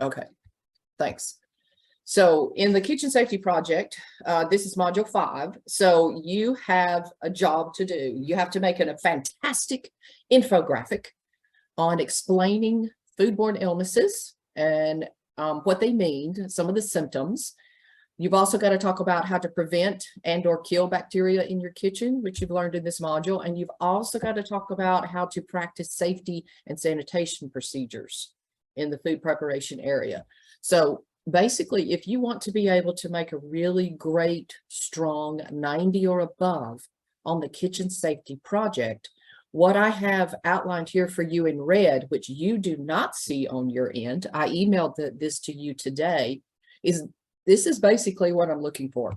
Okay, thanks. So in the kitchen safety project, this is module 5. So you have a job to do. You have to make a fantastic infographic on explaining foodborne illnesses and what they mean, some of the symptoms. You've also got to talk about how to prevent and or kill bacteria in your kitchen, which you've learned in this module. And you've also got to talk about how to practice safety and sanitation procedures in the food preparation area. So basically, if you want to be able to make a really great, strong 90 or above on the kitchen safety project, what I have outlined here for you in red, which you do not see on your end, I emailed this to you today, this is basically what I'm looking for.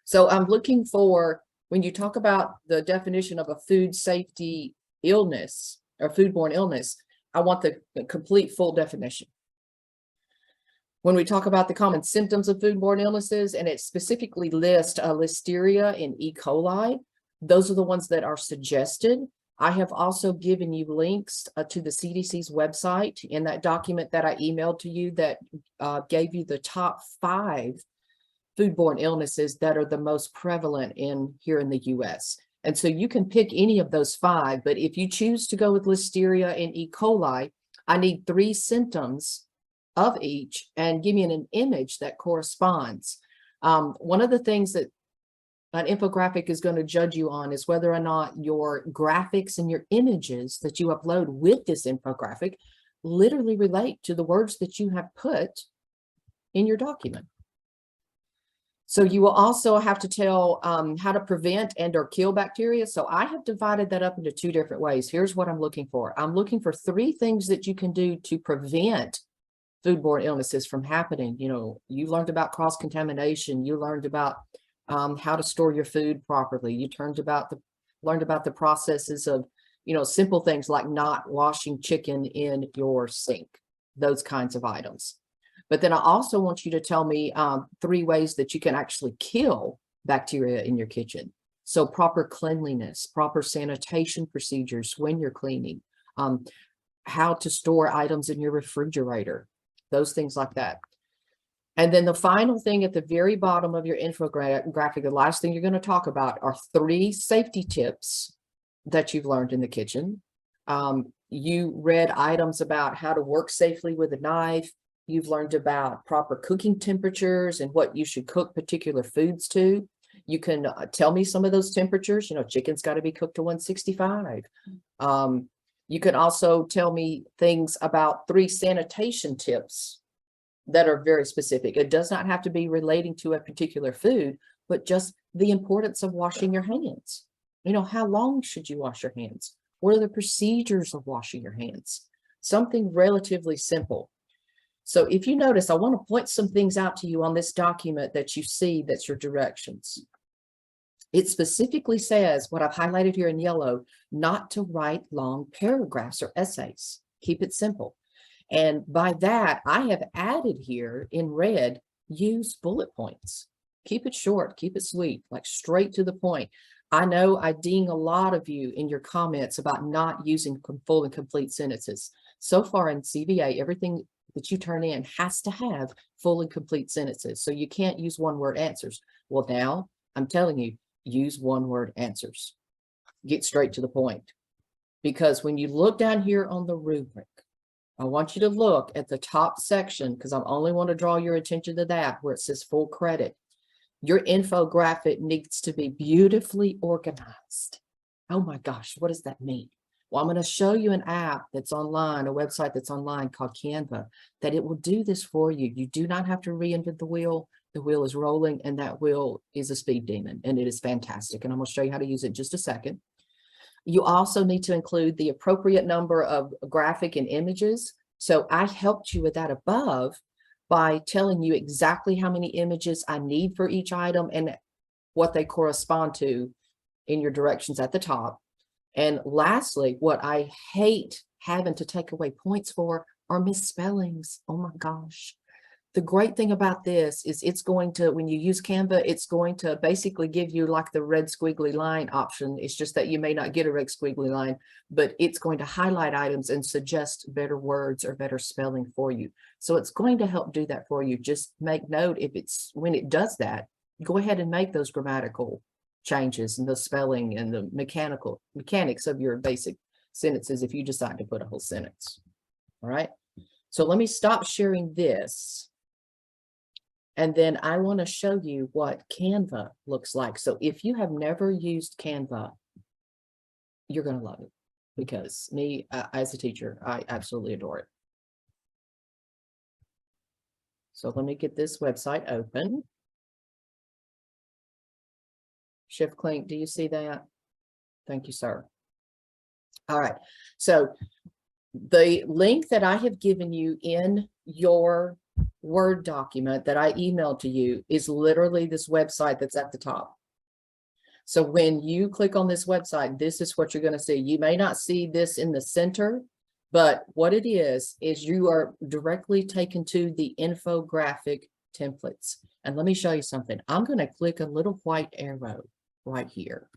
So I'm looking for, when you talk about the definition of a food safety illness or foodborne illness, I want the complete full definition. When we talk about the common symptoms of foodborne illnesses, and it specifically lists Listeria and E. coli, those are the ones that are suggested. I have also given you links to the CDC's website in that document that I emailed to you that gave you the top 5 foodborne illnesses that are the most prevalent here in the US. And so you can pick any of those 5, but if you choose to go with Listeria and E. coli, I need 3 symptoms of each and give me an image that corresponds. One of the things that an infographic is going to judge you on is whether or not your graphics and your images that you upload with this infographic literally relate to the words that you have put in your document. So you will also have to tell how to prevent and or kill bacteria. So I have divided that up into 2 different ways. Here's what I'm looking for. I'm looking for 3 things that you can do to prevent foodborne illnesses from happening. You know, you learned about cross-contamination. You learned about how to store your food properly. You learned about the processes of, you know, simple things like not washing chicken in your sink, those kinds of items. But then I also want you to tell me 3 ways that you can actually kill bacteria in your kitchen. So proper cleanliness, proper sanitation procedures when you're cleaning, how to store items in your refrigerator, those things like that. And then the final thing at the very bottom of your infographic, the last thing you're going to talk about are 3 safety tips that you've learned in the kitchen. You read items about how to work safely with a knife. You've learned about proper cooking temperatures and what you should cook particular foods to. You can tell me some of those temperatures. You know, chicken's got to be cooked to 165. You can also tell me things about 3 sanitation tips that are very specific. It does not have to be relating to a particular food, but just the importance of washing your hands. You know, how long should you wash your hands? What are the procedures of washing your hands? Something relatively simple. So if you notice, I want to point some things out to you on this document that you see that's your directions. It specifically says, what I've highlighted here in yellow, not to write long paragraphs or essays. Keep it simple. And by that, I have added here in red, use bullet points. Keep it short, keep it sweet, like straight to the point. I know I ding a lot of you in your comments about not using full and complete sentences. So far in CVA, everything that you turn in has to have full and complete sentences. So you can't use one-word answers. Well, now I'm telling you, use one-word answers. Get straight to the point. Because when you look down here on the rubric, I want you to look at the top section, because I only want to draw your attention to that where it says full credit. Your infographic needs to be beautifully organized. Oh my gosh, what does that mean? Well, I'm going to show you an app that's online, a website that's online called Canva, that it will do this for you. You do not have to reinvent the wheel. The wheel is rolling, and that wheel is a speed demon, and it is fantastic. And I'm going to show you how to use it in just a second. You also need to include the appropriate number of graphic and images. So I helped you with that above by telling you exactly how many images I need for each item and what they correspond to in your directions at the top. And lastly, what I hate having to take away points for are misspellings. Oh my gosh. The great thing about this is it's going to, when you use Canva, it's going to basically give you like the red squiggly line option. It's just that you may not get a red squiggly line, but it's going to highlight items and suggest better words or better spelling for you. So it's going to help do that for you. Just make note if it's, when it does that, go ahead and make those grammatical changes and the spelling and the mechanics of your basic sentences if you decide to put a whole sentence. All right. So let me stop sharing this. And then I want to show you what Canva looks like. So if you have never used Canva, you're going to love it, because me, as a teacher, I absolutely adore it. So let me get this website open. Shift Clink, do you see that? Thank you, sir. All right. So the link that I have given you in your Word document that I emailed to you is literally this website that's at the top. So when you click on this website, this is what you're going to see. You may not see this in the center, but what it is you are directly taken to the infographic templates. And let me show you something. I'm going to click a little white arrow right here.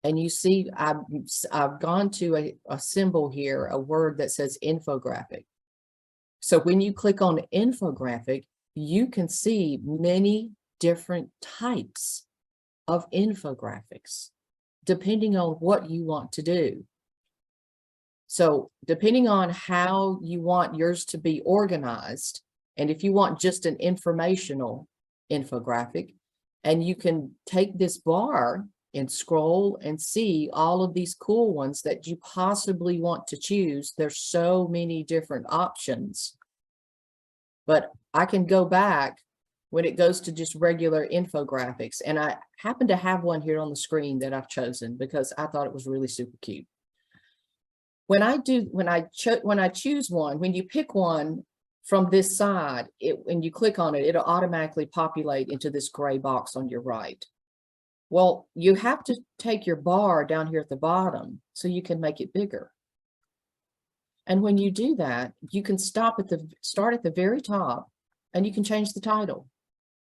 And you see, I've gone to a symbol here, a word that says infographic. So when you click on infographic, you can see many different types of infographics, depending on what you want to do. So depending on how you want yours to be organized, and if you want just an informational infographic, and you can take this bar and scroll and see all of these cool ones that you possibly want to choose. There's so many different options, but I can go back when it goes to just regular infographics. And I happen to have one here on the screen that I've chosen because I thought it was really super cute. When I choose one, when you pick one from this side, when you click on it, it'll automatically populate into this gray box on your right. Well, you have to take your bar down here at the bottom so you can make it bigger. And when you do that, you can start at the very top, and you can change the title.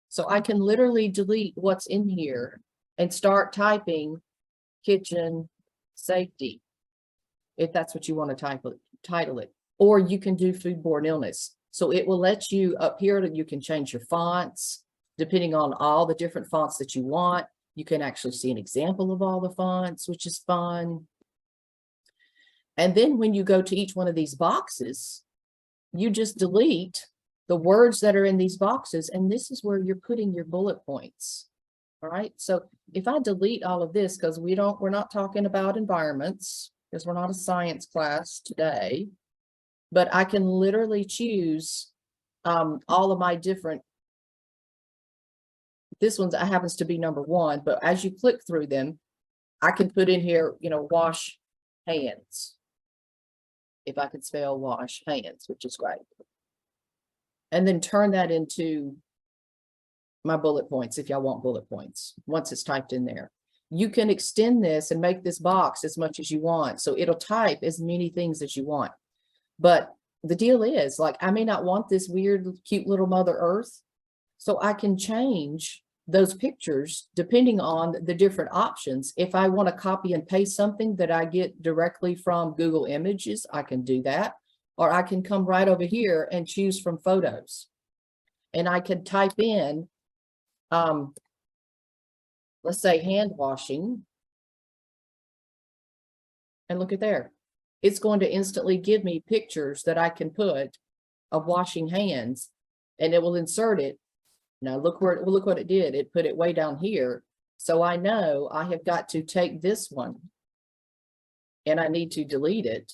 So I can literally delete what's in here and start typing kitchen safety, if that's what you want to title it. Or you can do foodborne illness. So it will let you up here that you can change your fonts depending on all the different fonts that you want. You can actually see an example of all the fonts, which is fun. And then when you go to each one of these boxes, you just delete the words that are in these boxes. And this is where you're putting your bullet points. All right. So if I delete all of this, because we're not talking about environments, because we're not a science class today, but I can literally choose all of my different. This one happens to be number 1, but as you click through them, I can put in here, wash hands. If I could spell wash hands, which is great. And then turn that into my bullet points if y'all want bullet points once it's typed in there. You can extend this and make this box as much as you want. So it'll type as many things as you want. But the deal is, like, I may not want this weird, cute little Mother Earth. So I can change those pictures depending on the different options. If I want to copy and paste something that I get directly from Google Images, I can do that. Or I can come right over here and choose from photos. And I can type in, let's say hand washing. And look at there. It's going to instantly give me pictures that I can put of washing hands, and it will insert it. Now look what it did. It put it way down here. So I know I have got to take this one and I need to delete it.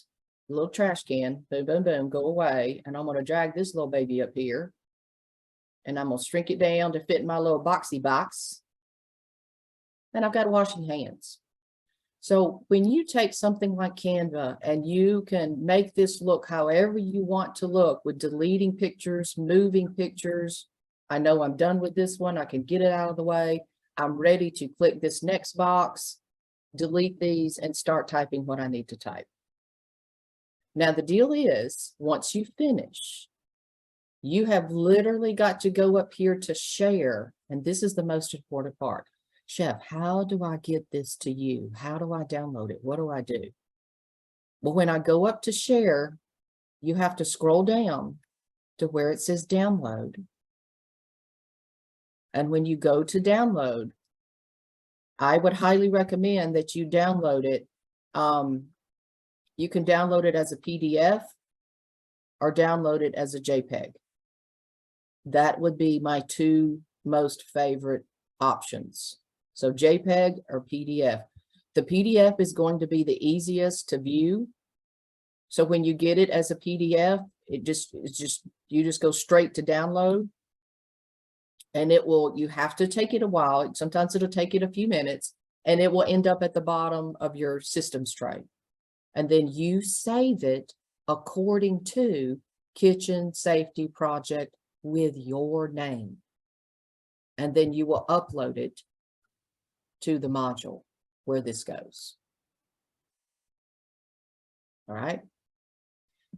A little trash can, boom, boom, boom, go away. And I'm going to drag this little baby up here, and I'm going to shrink it down to fit in my little boxy box. And I've got washing hands. So when you take something like Canva and you can make this look however you want to look, with deleting pictures, moving pictures, I know I'm done with this one. I can get it out of the way. I'm ready to click this next box, delete these, and start typing what I need to type. Now, the deal is, once you finish, You have literally got to go up here to share. And this is the most important part. Chef, how do I get this to you? How do I download it? What do I do? Well, when I go up to share, you have to scroll down to where it says download. And when you go to download, I would highly recommend that you download it. You can download it as a PDF or download it as a JPEG. That would be my two most favorite options. So JPEG or PDF. The PDF is going to be the easiest to view. So when you get it as a PDF, you just go straight to download. And you have to take it a while. Sometimes it'll take it a few minutes, and it will end up at the bottom of your systems tray. And then you save it according to kitchen safety project with your name. And then you will upload it to the module where this goes. All right.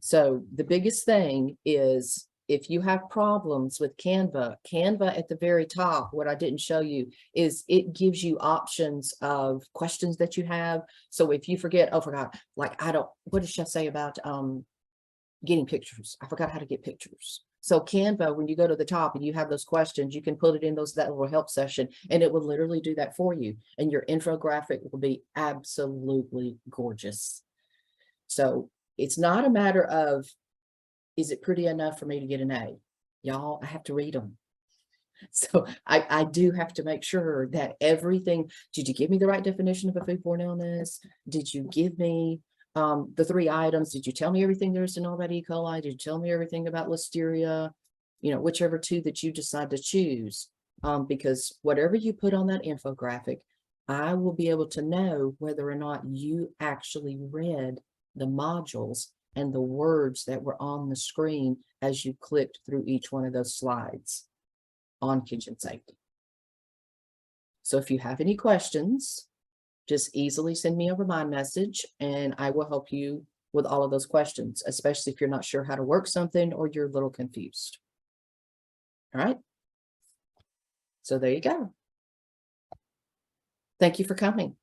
So the biggest thing is, if you have problems with Canva at the very top, what I didn't show you is it gives you options of questions that you have. So if you forget, oh, forgot, like, what did Chef say about getting pictures? I forgot how to get pictures. So Canva, when you go to the top and you have those questions, you can put it in that little help session, and it will literally do that for you. And your infographic will be absolutely gorgeous. So it's not a matter of, is it pretty enough for me to get an A? Y'all, I have to read them. So I do have to make sure that everything, did you give me the right definition of a foodborne illness? Did you give me the 3 items? Did you tell me everything there is to know about E. coli? Did you tell me everything about listeria? Whichever 2 that you decide to choose. Because whatever you put on that infographic, I will be able to know whether or not you actually read the modules and the words that were on the screen as you clicked through each one of those slides on kitchen safety. So if you have any questions, just easily send me a remind message and I will help you with all of those questions, especially if you're not sure how to work something or you're a little confused. All right. So there you go. Thank you for coming.